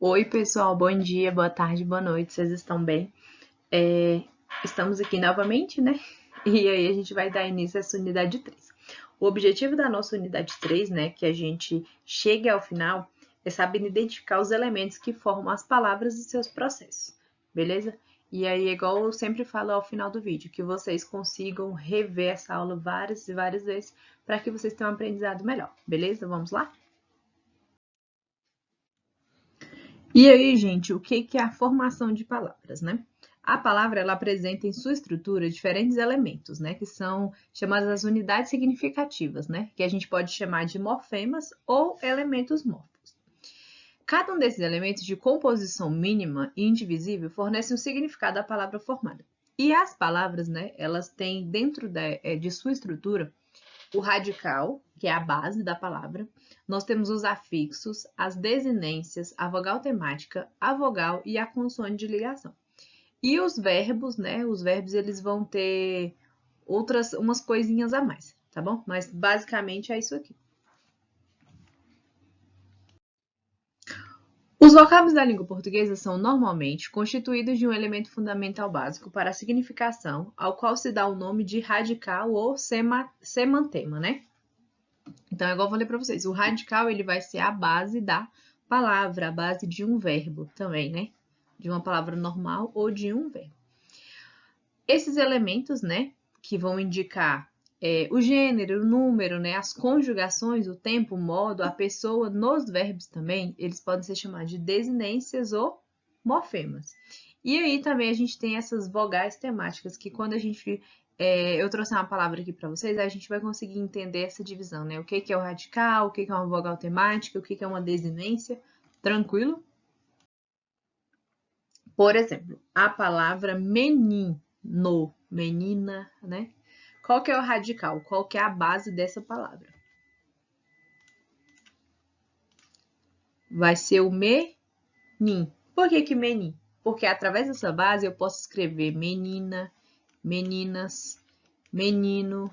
Oi, pessoal, bom dia, boa tarde, boa noite, vocês estão bem? É, Estamos aqui novamente, né? E aí a gente vai dar início a essa unidade 3. O objetivo da nossa unidade 3, né, que a gente chegue ao final, é saber identificar os elementos que formam as palavras e seus processos, beleza? E aí, igual eu sempre falo ao final do vídeo, que vocês consigam rever essa aula várias e várias vezes para que vocês tenham um aprendizado melhor, beleza? Vamos lá? E aí, gente, o que é a formação de palavras, né? A palavra ela apresenta em sua estrutura diferentes elementos, né, que são chamadas as unidades significativas, né, que a gente pode chamar de morfemas ou elementos morfos. Cada um desses elementos de composição mínima e indivisível fornece um significado à palavra formada. E as palavras, né, elas têm dentro de sua estrutura o radical, que é a base da palavra. Nós temos os afixos, as desinências, a vogal temática, a vogal e a consoante de ligação. E os verbos, né? Os verbos eles vão ter umas coisinhas a mais, tá bom? Mas basicamente é isso aqui. Os vocábulos da língua portuguesa são normalmente constituídos de um elemento fundamental básico para a significação, ao qual se dá o nome de radical ou semantema, né? Então, igual eu falei para vocês, o radical ele vai ser a base da palavra, a base de um verbo também, né? De uma palavra normal ou de um verbo. Esses elementos, né, que vão indicar o gênero, o número, né, as conjugações, o tempo, o modo, a pessoa, nos verbos também, eles podem ser chamados de desinências ou morfemas. E aí também a gente tem essas vogais temáticas, que quando a gente eu trouxe uma palavra aqui para vocês, a gente vai conseguir entender essa divisão, né? O que é o radical, o que é uma vogal temática, o que é uma desinência. Tranquilo? Por exemplo, a palavra menino, menina, né? Qual que é o radical? Qual que é a base dessa palavra? Vai ser o menin. Por que menin? Porque através dessa base eu posso escrever menina, meninas, menino,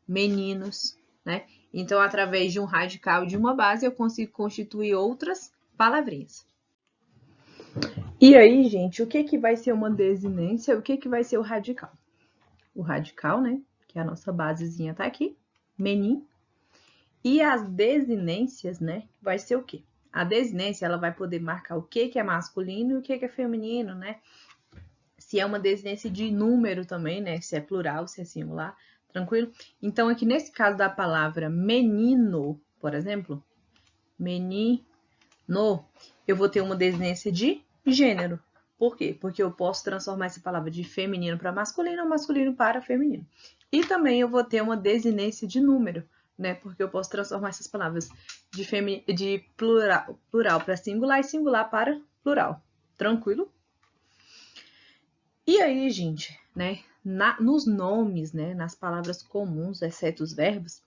meninos, né? Então, através de um radical de uma base, eu consigo constituir outras palavrinhas. E aí, gente, o que vai ser uma desinência? O que vai ser o radical? O radical, né? Que é a nossa basezinha tá aqui, menin. E as desinências, né? Vai ser o quê? A desinência, ela vai poder marcar o que é masculino e o que é feminino, né? Se é uma desinência de número também, né? Se é plural, se é singular, tranquilo? Então, aqui nesse caso da palavra menino, por exemplo, menino, eu vou ter uma desinência de gênero. Por quê? Porque eu posso transformar essa palavra de feminino para masculino ou masculino para feminino. E também eu vou ter uma desinência de número, né? Porque eu posso transformar essas palavras de plural para singular e singular para plural. Tranquilo? E aí, gente, né? Nos nomes, né? Nas palavras comuns, exceto os verbos,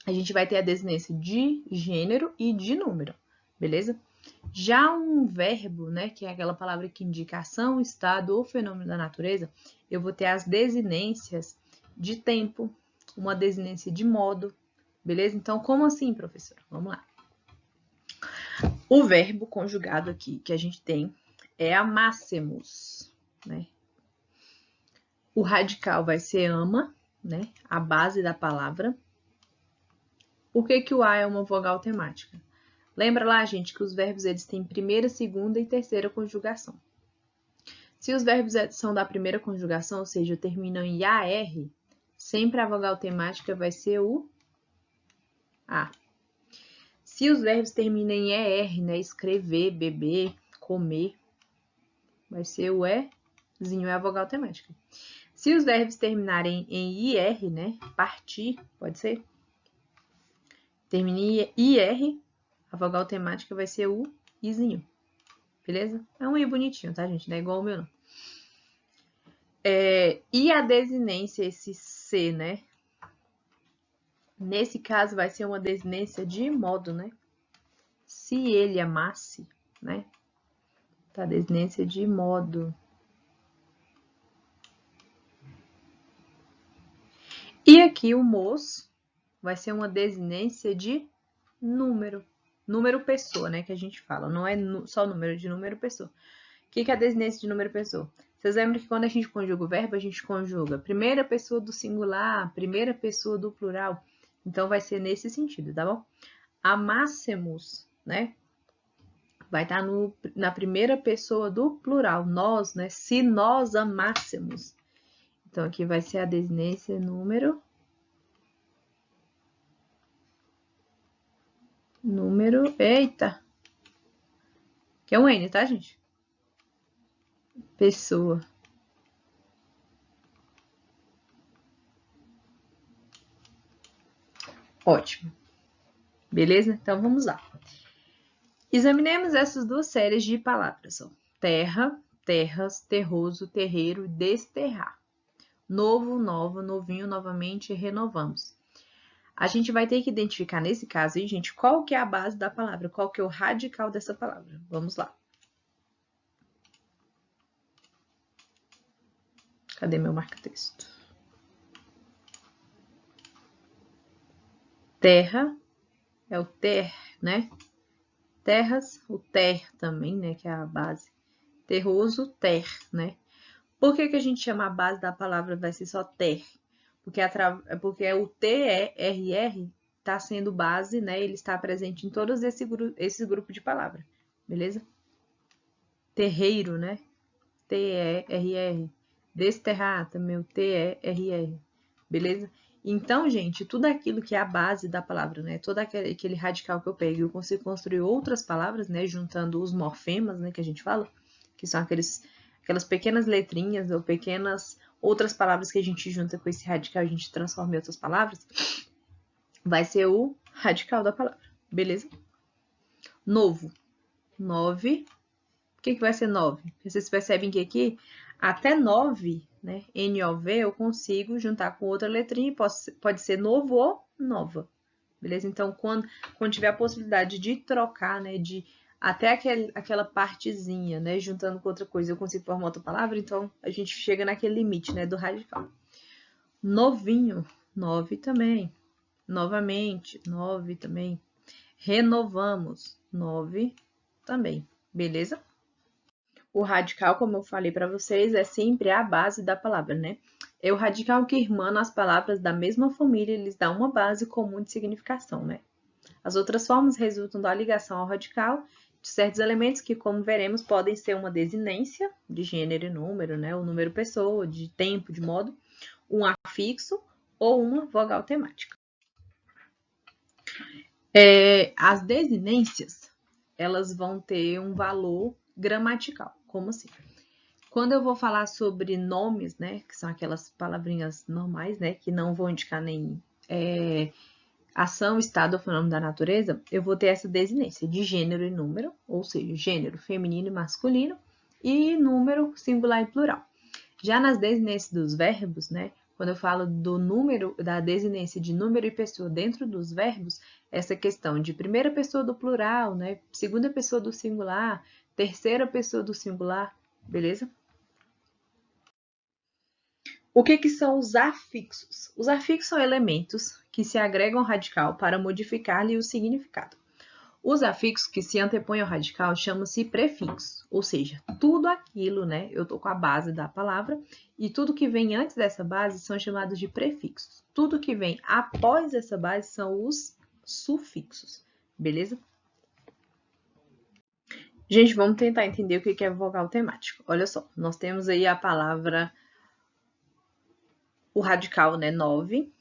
a gente vai ter a desinência de gênero e de número, beleza? Já um verbo, né, que é aquela palavra que indica ação, estado ou fenômeno da natureza, eu vou ter as desinências de tempo, uma desinência de modo, beleza? Então, como assim, professora? Vamos lá. O verbo conjugado aqui que a gente tem é amássemos, né? O radical vai ser ama, né? A base da palavra. Por que o A é uma vogal temática? Lembra lá, gente, que os verbos eles têm primeira, segunda e terceira conjugação. Se os verbos são da primeira conjugação, ou seja, terminam em AR, sempre a vogal temática vai ser o A. Se os verbos terminam em ER, né, escrever, beber, comer, vai ser o Ezinho, é a vogal temática. Se os verbos terminarem em IR, né, partir, pode ser? Termina em IR, a vogal temática vai ser o Izinho. Beleza? É um I bonitinho, tá, gente? Não é igual o meu, não. E a desinência, esse C, né? Nesse caso, vai ser uma desinência de modo, né? Se ele amasse, né? Tá, desinência de modo. E aqui o mos vai ser uma desinência de número. número pessoa, né, que a gente fala, não é só número de número pessoa. O que é a desinência de número pessoa? Vocês lembram que quando a gente conjuga o verbo, a gente conjuga primeira pessoa do singular, primeira pessoa do plural. Então, vai ser nesse sentido, tá bom? Amássemos, né? Vai estar na primeira pessoa do plural, nós, né? Se nós amássemos. Então, aqui vai ser a desinência número, eita, que é um N, tá, gente? Pessoa. Ótimo. Beleza? Então, vamos lá. Examinemos essas duas séries de palavras. Ó. Terra, terras, terroso, terreiro, desterrar. Novo, nova, novinho, novamente, renovamos. A gente vai ter que identificar nesse caso aí, gente, qual que é a base da palavra, qual que é o radical dessa palavra. Vamos lá. Cadê meu marca-texto? Terra é o ter, né? Terras, o ter também, né? Que é a base. Terroso, ter, né? Por que a gente chama a base da palavra vai ser só ter? Porque o TERR está sendo base, né? Ele está presente em todos esse grupo de palavras, beleza? Terreiro, né? TERR. Desterrar também o TERR, beleza? Então, gente, tudo aquilo que é a base da palavra, né? Todo aquele radical que eu pego, eu consigo construir outras palavras, né? Juntando os morfemas, né? Que a gente fala, que são aquelas pequenas letrinhas ou pequenas outras palavras que a gente junta com esse radical, a gente transforma em outras palavras, vai ser o radical da palavra, beleza? Novo. 9. O que vai ser 9? Vocês percebem que aqui, até 9, né, NOV, eu consigo juntar com outra letrinha e pode ser novo ou nova, beleza? Então, quando tiver a possibilidade de trocar, né, de até aquela partezinha, né, juntando com outra coisa, eu consigo formar outra palavra, então a gente chega naquele limite, né, do radical. Novinho, 9 também. Novamente, 9 também. Renovamos, 9 também, beleza? O radical, como eu falei para vocês, é sempre a base da palavra, né? É o radical que irmana as palavras da mesma família e lhes dá uma base comum de significação, né? As outras formas resultam da ligação ao radical de certos elementos que, como veremos, podem ser uma desinência de gênero e número, né? O número pessoa, de tempo, de modo, um afixo ou uma vogal temática. As desinências, elas vão ter um valor gramatical. Como assim? Quando eu vou falar sobre nomes, né, que são aquelas palavrinhas normais, né, que não vão indicar nem ação, estado ou fenômeno da natureza, eu vou ter essa desinência de gênero e número, ou seja, gênero feminino e masculino, e número singular e plural. Já nas desinências dos verbos, né, quando eu falo do número, da desinência de número e pessoa dentro dos verbos, essa questão de primeira pessoa do plural, né, segunda pessoa do singular, terceira pessoa do singular, beleza? O que são os afixos? Os afixos são elementos que se agregam ao radical para modificar-lhe o significado. Os afixos que se antepõem ao radical chamam-se prefixos, ou seja, tudo aquilo, né? Eu tô com a base da palavra e tudo que vem antes dessa base são chamados de prefixos. Tudo que vem após essa base são os sufixos, beleza? Gente, vamos tentar entender o que é vogal temático. Olha só, nós temos aí a palavra, o radical, né? 9.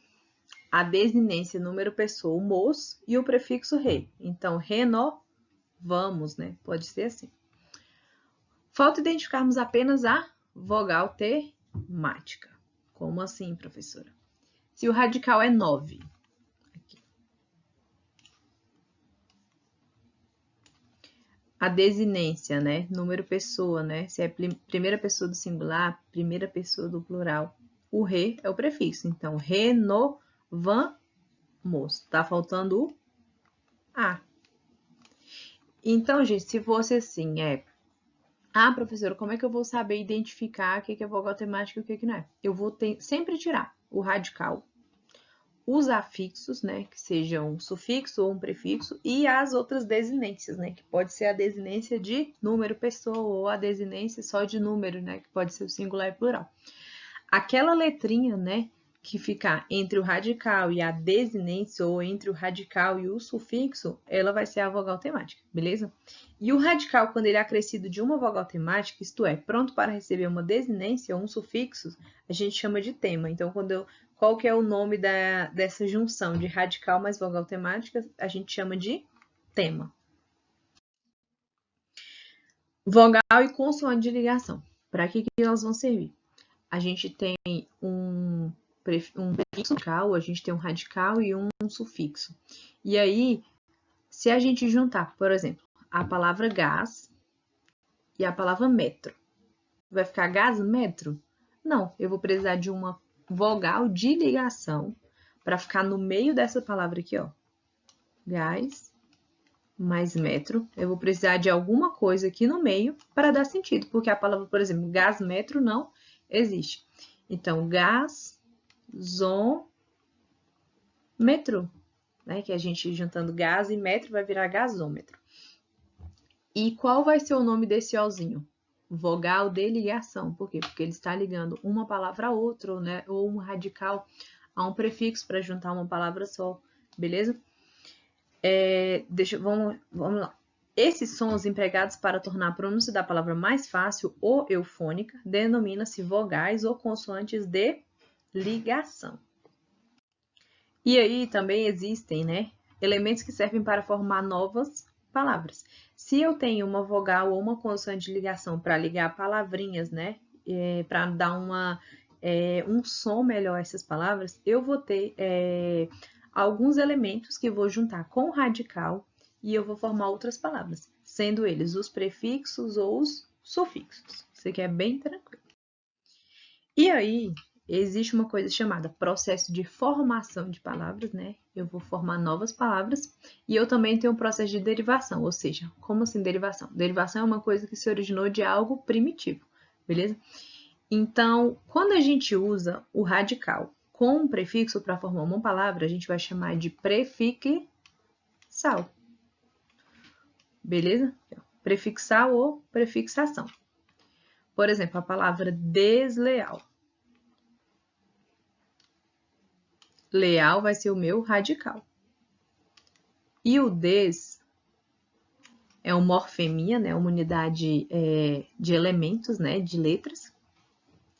A desinência número pessoa, o mos, e o prefixo re. Então, renovamos, né? Pode ser assim. Falta identificarmos apenas a vogal temática. Como assim, professora? Se o radical é 9. Aqui. A desinência, né? Número pessoa, né? Se é primeira pessoa do singular, primeira pessoa do plural. O re é o prefixo. Então, renovamos. Tá faltando o a. Então, gente, se fosse assim, professora, como é que eu vou saber identificar o que é vogal temática e o que não é? Eu vou sempre tirar o radical, os afixos, né, que sejam um sufixo ou um prefixo, e as outras desinências, né, que pode ser a desinência de número, pessoa, ou a desinência só de número, né, que pode ser o singular e plural. Aquela letrinha, né, que ficar entre o radical e a desinência, ou entre o radical e o sufixo, ela vai ser a vogal temática, beleza? E o radical, quando ele é acrescido de uma vogal temática, isto é, pronto para receber uma desinência ou um sufixo, a gente chama de tema. Então, qual que é o nome dessa junção de radical mais vogal temática? A gente chama de tema. Vogal e consoante de ligação. Para que elas vão servir? A gente tem um prefixo radical, a gente tem um radical e um sufixo. E aí, se a gente juntar, por exemplo, a palavra gás e a palavra metro, vai ficar gás metro? Não, eu vou precisar de uma vogal de ligação para ficar no meio dessa palavra aqui, ó. Gás mais metro. Eu vou precisar de alguma coisa aqui no meio para dar sentido, porque a palavra, por exemplo, gás metro não existe. Então, gasômetro, né? Que a gente juntando gás e metro vai virar gasômetro. E qual vai ser o nome desse Ozinho? Vogal de ligação. Por quê? Porque ele está ligando uma palavra a outra, né? Ou um radical a um prefixo para juntar uma palavra só, beleza? Vamos lá. Esses sons empregados para tornar a pronúncia da palavra mais fácil ou eufônica denomina-se vogais ou consoantes de ligação. E aí também existem, né, elementos que servem para formar novas palavras. Se eu tenho uma vogal ou uma consoante de ligação para ligar palavrinhas, né, para dar um som melhor a essas palavras, eu vou ter alguns elementos que eu vou juntar com o radical e eu vou formar outras palavras, sendo eles os prefixos ou os sufixos. Isso aqui é bem tranquilo. E aí, existe uma coisa chamada processo de formação de palavras, né? Eu vou formar novas palavras e eu também tenho um processo de derivação, ou seja, como assim derivação? Derivação é uma coisa que se originou de algo primitivo, beleza? Então, quando a gente usa o radical com um prefixo para formar uma palavra, a gente vai chamar de prefixal. Beleza? Prefixal ou prefixação. Por exemplo, a palavra desleal. Leal vai ser o meu radical. E o des é uma morfemia, né? Uma unidade de elementos, né? De letras,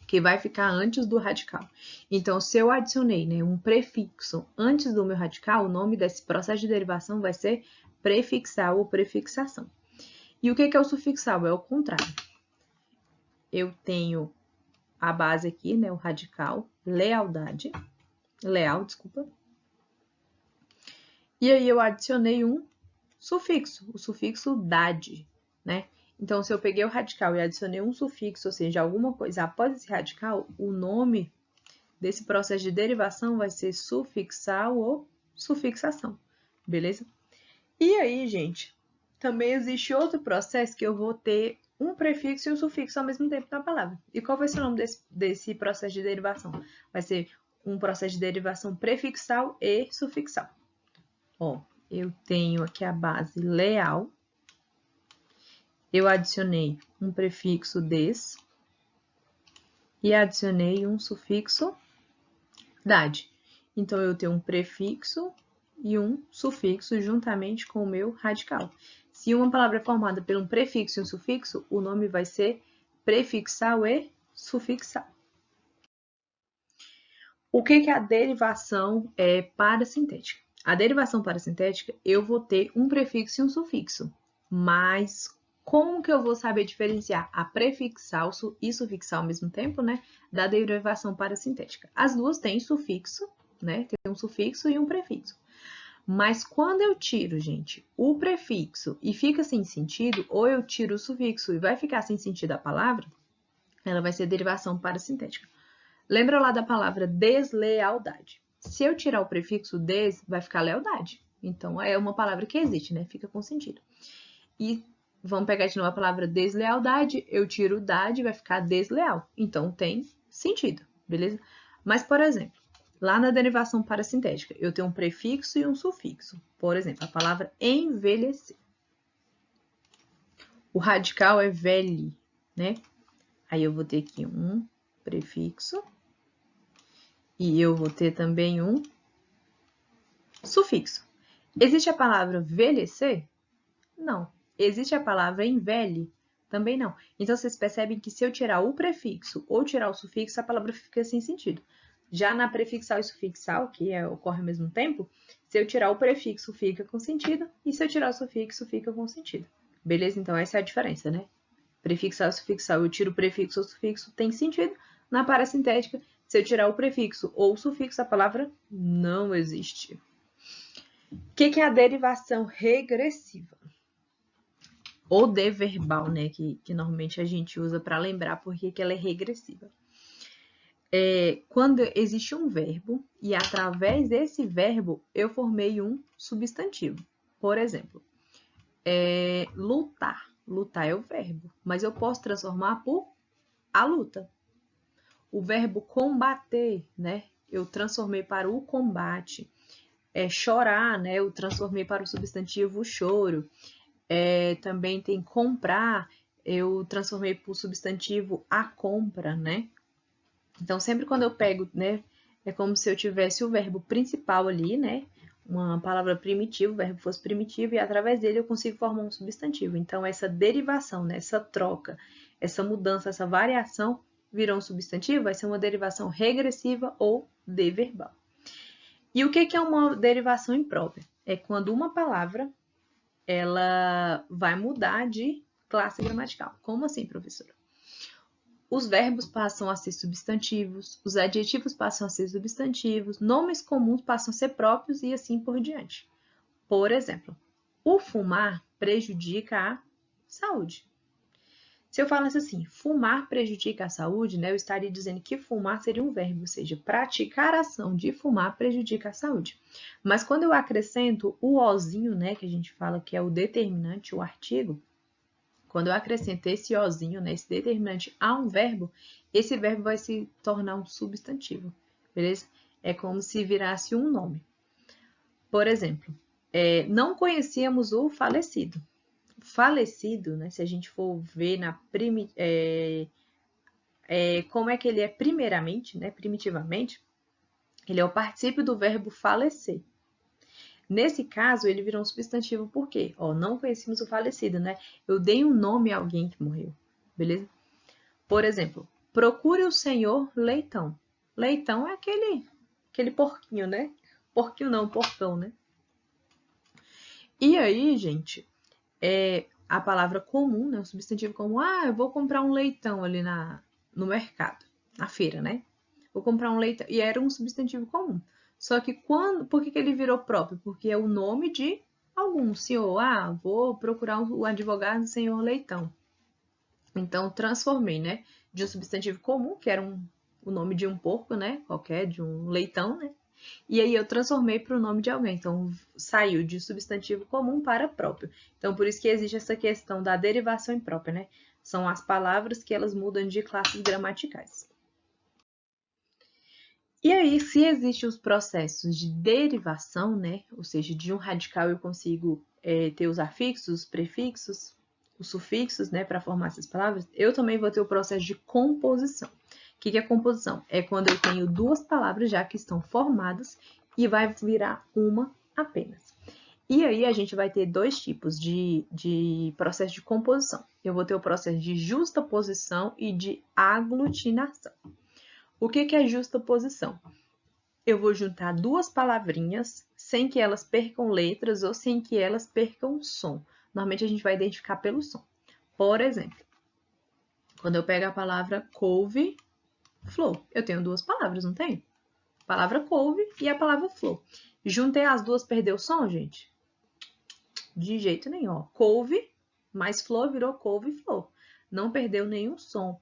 que vai ficar antes do radical. Então, se eu adicionei, né, um prefixo antes do meu radical, o nome desse processo de derivação vai ser prefixal ou prefixação. E o que é o sufixal? É o contrário. Eu tenho a base aqui, né, o radical, leal, desculpa. E aí eu adicionei um sufixo, o sufixo dade, né? Então, se eu peguei o radical e adicionei um sufixo, ou seja, alguma coisa após esse radical, o nome desse processo de derivação vai ser sufixal ou sufixação, beleza? E aí, gente, também existe outro processo que eu vou ter um prefixo e um sufixo ao mesmo tempo na palavra. E qual vai ser o nome desse processo de derivação? Vai ser um processo de derivação prefixal e sufixal. Ó, eu tenho aqui a base leal. Eu adicionei um prefixo des e adicionei um sufixo dade. Então, eu tenho um prefixo e um sufixo juntamente com o meu radical. Se uma palavra é formada por um prefixo e um sufixo, o nome vai ser prefixal e sufixal. O que é a derivação parasintética? A derivação parasintética, eu vou ter um prefixo e um sufixo, mas como que eu vou saber diferenciar a prefixal e sufixal ao mesmo tempo, né, da derivação parasintética? As duas têm sufixo, né, tem um sufixo e um prefixo. Mas quando eu tiro, gente, o prefixo e fica sem sentido, ou eu tiro o sufixo e vai ficar sem sentido a palavra, ela vai ser derivação parasintética. Lembra lá da palavra deslealdade. Se eu tirar o prefixo des, vai ficar lealdade. Então, é uma palavra que existe, né? Fica com sentido. E vamos pegar de novo a palavra deslealdade, eu tiro o dade, vai ficar desleal. Então, tem sentido, beleza? Mas, por exemplo, Lá na derivação parassintética, eu tenho um prefixo e um sufixo. Por exemplo, a palavra envelhecer. O radical é velho, né? Aí eu vou ter aqui um prefixo e eu vou ter também um sufixo. Existe a palavra envelhecer? Não. Existe a palavra envelhe? Também não. Então, vocês percebem que se eu tirar o prefixo ou tirar o sufixo, a palavra fica sem sentido. Já na prefixal e sufixal, que ocorre ao mesmo tempo, se eu tirar o prefixo, fica com sentido, e se eu tirar o sufixo, fica com sentido. Beleza? Então, essa é a diferença, né? Prefixal e sufixal, eu tiro o prefixo ou sufixo, tem sentido. Na parassintética, se eu tirar o prefixo ou o sufixo, a palavra não existe. O que é a derivação regressiva? Ou deverbal, né? Que normalmente a gente usa para lembrar porque ela é regressiva. Quando existe um verbo e através desse verbo eu formei um substantivo. Por exemplo, lutar. Lutar é o verbo, mas eu posso transformar por a luta. O verbo combater, né? Eu transformei para o combate. Chorar, né? Eu transformei para o substantivo choro. Também tem comprar, eu transformei para o substantivo a compra, né? Então, sempre quando eu pego, né? É como se eu tivesse o verbo principal ali, né? Uma palavra primitiva, o verbo fosse primitivo, e através dele eu consigo formar um substantivo. Então, essa derivação, né? Essa troca, essa mudança, essa variação virou um substantivo, vai ser uma derivação regressiva ou deverbal. E o que é uma derivação imprópria? É quando uma palavra ela vai mudar de classe gramatical. Como assim, professora? Os verbos passam a ser substantivos, os adjetivos passam a ser substantivos, nomes comuns passam a ser próprios e assim por diante. Por exemplo, o fumar prejudica a saúde. Se eu falasse assim, fumar prejudica a saúde, né, eu estaria dizendo que fumar seria um verbo, ou seja, praticar a ação de fumar prejudica a saúde. Mas quando eu acrescento o ozinho, né, que a gente fala que é o determinante, o artigo, quando eu acrescento esse ozinho, né, esse determinante a um verbo, esse verbo vai se tornar um substantivo, beleza? É como se virasse um nome. Por exemplo, não conhecíamos o falecido. Falecido, né, se a gente for ver como é que ele é primeiramente, né, primitivamente, ele é o particípio do verbo falecer. Nesse caso, ele virou um substantivo por quê? Não conhecemos o falecido, né? Eu dei um nome a alguém que morreu, beleza? Por exemplo, procure o senhor Leitão. Leitão é aquele porquinho, né? Porquinho não, porcão, né? E aí, gente, a palavra comum, né? O substantivo comum, eu vou comprar um leitão ali no mercado, na feira, né? Vou comprar um leitão. E era um substantivo comum. Só que por que ele virou próprio? Porque é o nome de algum senhor. Vou procurar o advogado do senhor Leitão. Então, transformei, né? De um substantivo comum, que era o nome de um porco, né? Qualquer, de um leitão, né? E aí eu transformei para o nome de alguém. Então, saiu de substantivo comum para próprio. Então, por isso que existe essa questão da derivação imprópria, né? São as palavras que elas mudam de classes gramaticais. E aí, se existem os processos de derivação, né? Ou seja, de um radical eu consigo ter os afixos, os prefixos, os sufixos, né? Para formar essas palavras, eu também vou ter o processo de composição. O que é composição? É quando eu tenho duas palavras já que estão formadas e vai virar uma apenas. E aí a gente vai ter dois tipos de processo de composição. Eu vou ter o processo de justaposição e de aglutinação. O que é justaposição? Eu vou juntar duas palavrinhas sem que elas percam letras ou sem que elas percam som. Normalmente a gente vai identificar pelo som. Por exemplo, quando eu pego a palavra couve-flor, eu tenho duas palavras, não tenho? A palavra couve e a palavra flor. Juntei as duas, perdeu o som, gente? De jeito nenhum. Couve mais flor virou couve-flor. Não perdeu nenhum som.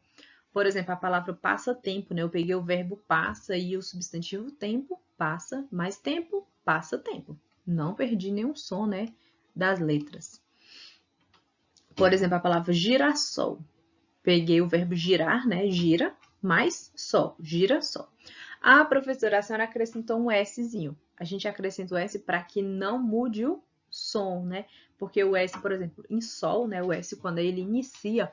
Por exemplo, a palavra passatempo, né? Eu peguei o verbo passa e o substantivo tempo, passa, mais tempo, passa tempo. Não perdi nenhum som, né? Das letras. Por exemplo, a palavra girassol. Peguei o verbo girar, né? Gira, mais sol, girassol. Ah, professora, a senhora acrescentou um Szinho. A gente acrescenta o S para que não mude o som, né? Porque o S, por exemplo, em sol, né? O S, quando ele inicia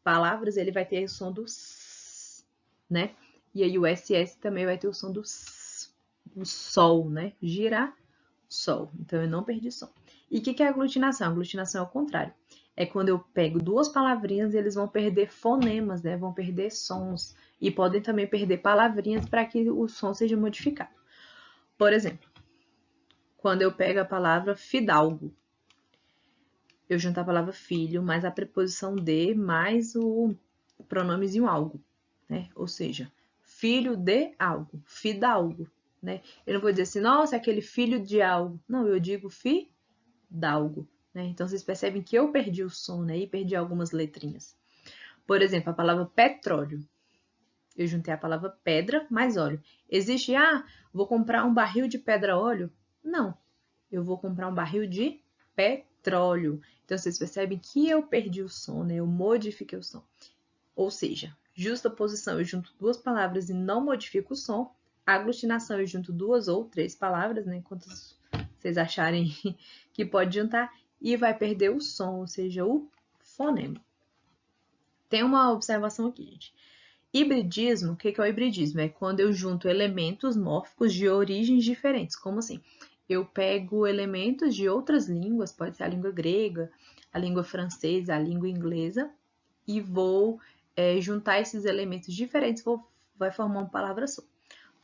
palavras, ele vai ter o som do S, né? E aí o SS também vai ter o som do S, o sol, né? Girar, sol. Então eu não perdi som. E o que é aglutinação? Aglutinação é o contrário. É quando eu pego duas palavrinhas e eles vão perder fonemas, né? Vão perder sons. E podem também perder palavrinhas para que o som seja modificado. Por exemplo, quando eu pego a palavra fidalgo, eu junto a palavra filho, mais a preposição de, mais o pronomezinho algo, né? Ou seja, filho de algo, fidalgo, né? Eu não vou dizer assim, nossa, aquele filho de algo. Não, eu digo fidalgo, né? Então, vocês percebem que eu perdi o som, né? E perdi algumas letrinhas. Por exemplo, a palavra petróleo. Eu juntei a palavra pedra mais óleo. Existe, vou comprar um barril de pedra-óleo? Não, eu vou comprar um barril de petróleo. Então, vocês percebem que eu perdi o som, né? Eu modifiquei o som. Ou seja, justa posição, eu junto duas palavras e não modifico o som. Aglutinação, eu junto duas ou três palavras, né? Quantas vocês acharem que pode juntar. E vai perder o som, ou seja, o fonema. Tem uma observação aqui, gente. Hibridismo, o que é o hibridismo? É quando eu junto elementos mórficos de origens diferentes. Como assim? Eu pego elementos de outras línguas, pode ser a língua grega, a língua francesa, a língua inglesa, e vou juntar esses elementos diferentes, vai formar uma palavra só.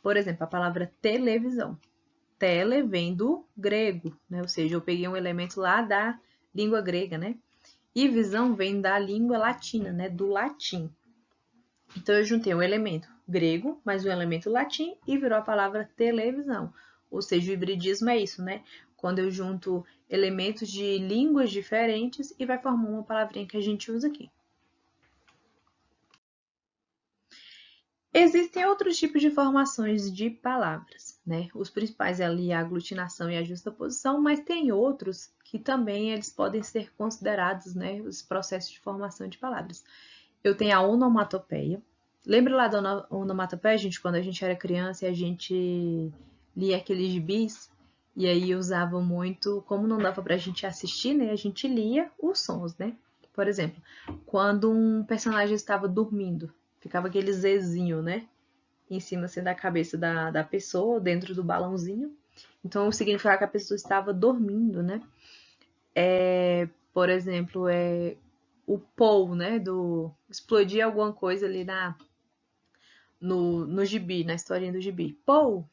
Por exemplo, a palavra televisão. Tele vem do grego, né? Ou seja, eu peguei um elemento lá da língua grega, né? E visão vem da língua latina, né? Do latim. Então, eu juntei um elemento grego, mais um elemento latim e virou a palavra televisão. Ou seja, o hibridismo é isso, né? Quando eu junto elementos de línguas diferentes e vai formar uma palavrinha que a gente usa aqui. Existem outros tipos de formações de palavras, né? Os principais é ali a aglutinação e a justaposição, mas tem outros que também eles podem ser considerados, né, os processos de formação de palavras. Eu tenho a onomatopeia. Lembra lá da onomatopeia, gente, quando a gente era criança e a gente lia aqueles gibis? E aí usava muito, como não dava pra gente assistir, né? A gente lia os sons, né? Por exemplo, quando um personagem estava dormindo, ficava aquele Zzinho, né? Em cima assim, da cabeça da pessoa, dentro do balãozinho. Então, significava que a pessoa estava dormindo, né? Por exemplo, o Paul, né? Do explodir alguma coisa ali no gibi, na historinha do gibi. Paul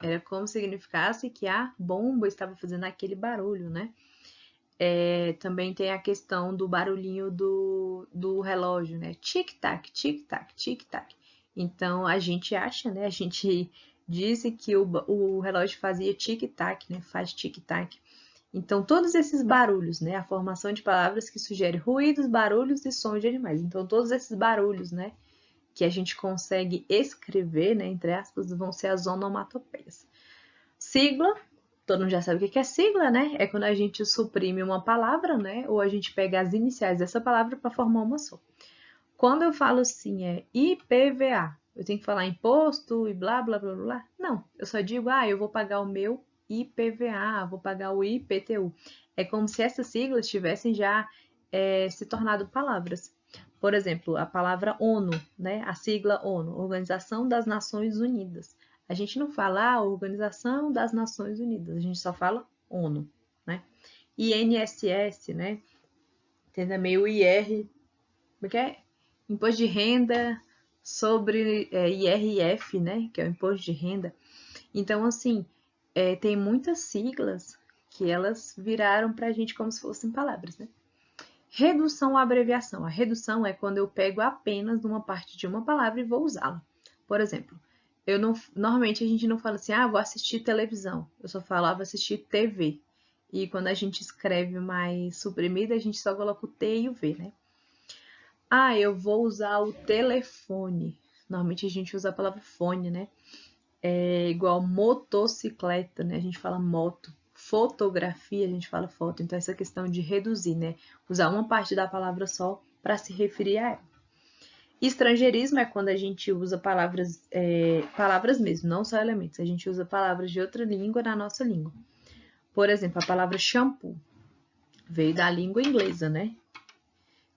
era como significasse que a bomba estava fazendo aquele barulho, né? Também tem a questão do barulhinho do relógio, né? Tic-tac, tic-tac, tic-tac. Então, a gente acha, né? A gente disse que o relógio fazia tic-tac, né? Faz tic-tac. Então, todos esses barulhos, né? A formação de palavras que sugere ruídos, barulhos e sons de animais. Então, todos esses barulhos, né? Que a gente consegue escrever, né? Entre aspas, vão ser as onomatopeias. Sigla, todo mundo já sabe o que é sigla, né? É quando a gente suprime uma palavra, né? Ou a gente pega as iniciais dessa palavra para formar uma só. Quando eu falo assim, é IPVA, eu tenho que falar imposto e blá, blá, blá, blá. Não, eu só digo, eu vou pagar o meu IPVA, vou pagar o IPTU. É como se essas siglas tivessem já se tornado palavras. Por exemplo, a palavra ONU, né? A sigla ONU, Organização das Nações Unidas. A gente não fala Organização das Nações Unidas, a gente só fala ONU, né? INSS, né? Tem também o IR, como é que é? Imposto de renda sobre IRF, né? Que é o imposto de renda. Então, assim, tem muitas siglas que elas viraram para a gente como se fossem palavras, né? Redução ou abreviação. A redução é quando eu pego apenas uma parte de uma palavra e vou usá-la. Por exemplo, normalmente a gente não fala assim, vou assistir televisão. Eu só falava assistir TV. E quando a gente escreve mais suprimida, a gente só coloca o T e o V, né? Eu vou usar o telefone. Normalmente a gente usa a palavra fone, né? É igual motocicleta, né? A gente fala moto. Fotografia, a gente fala foto. Então, essa questão de reduzir, né? Usar uma parte da palavra só para se referir a ela. Estrangeirismo é quando a gente usa palavras, palavras mesmo, não só elementos. A gente usa palavras de outra língua na nossa língua. Por exemplo, a palavra shampoo veio da língua inglesa, né?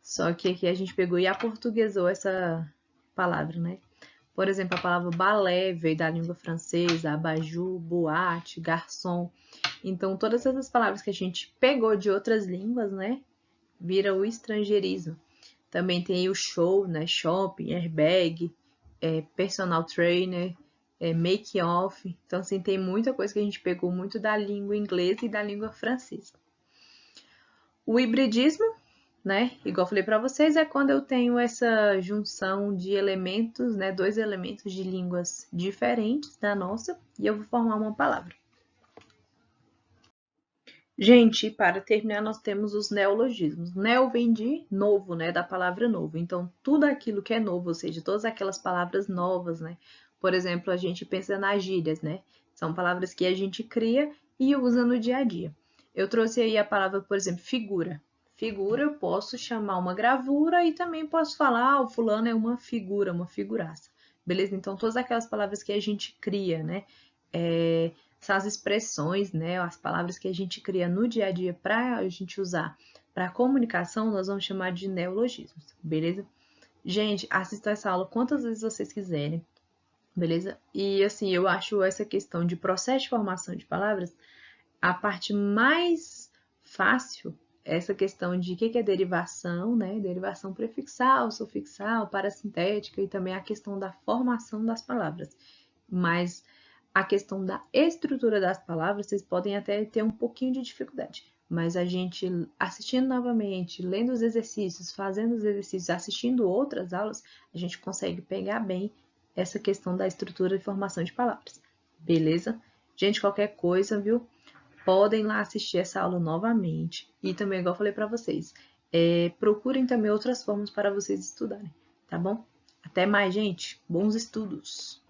Só que aqui a gente pegou e aportuguesou essa palavra, né? Por exemplo, a palavra balé veio da língua francesa, abajur, boate, garçom. Então, todas essas palavras que a gente pegou de outras línguas, né? Vira o estrangeirismo. Também tem o show, né? Shopping, airbag, personal trainer, make-off. Então, assim, tem muita coisa que a gente pegou muito da língua inglesa e da língua francesa. O hibridismo, né? Igual eu falei para vocês, é quando eu tenho essa junção de elementos, né? Dois elementos de línguas diferentes da nossa e eu vou formar uma palavra. Gente, para terminar, nós temos os neologismos. Neo vem de novo, né? Da palavra novo. Então, tudo aquilo que é novo, ou seja, todas aquelas palavras novas, né? Por exemplo, a gente pensa nas gírias, né? São palavras que a gente cria e usa no dia a dia. Eu trouxe aí a palavra, por exemplo, figura. Figura, eu posso chamar uma gravura e também posso falar, o fulano é uma figura, uma figuraça. Beleza? Então, todas aquelas palavras que a gente cria, né? Essas expressões, né, as palavras que a gente cria no dia a dia para a gente usar para comunicação, nós vamos chamar de neologismos, beleza? Gente, assistam essa aula quantas vezes vocês quiserem, beleza? E assim, eu acho essa questão de processo de formação de palavras a parte mais fácil, essa questão de o que é derivação, né? Derivação prefixal, sufixal, parasintética e também a questão da formação das palavras. Mas a questão da estrutura das palavras, vocês podem até ter um pouquinho de dificuldade. Mas a gente assistindo novamente, lendo os exercícios, fazendo os exercícios, assistindo outras aulas, a gente consegue pegar bem essa questão da estrutura e formação de palavras. Beleza? Gente, qualquer coisa, viu? Podem lá assistir essa aula novamente. E também, igual eu falei para vocês, procurem também outras formas para vocês estudarem, tá bom? Até mais, gente. Bons estudos!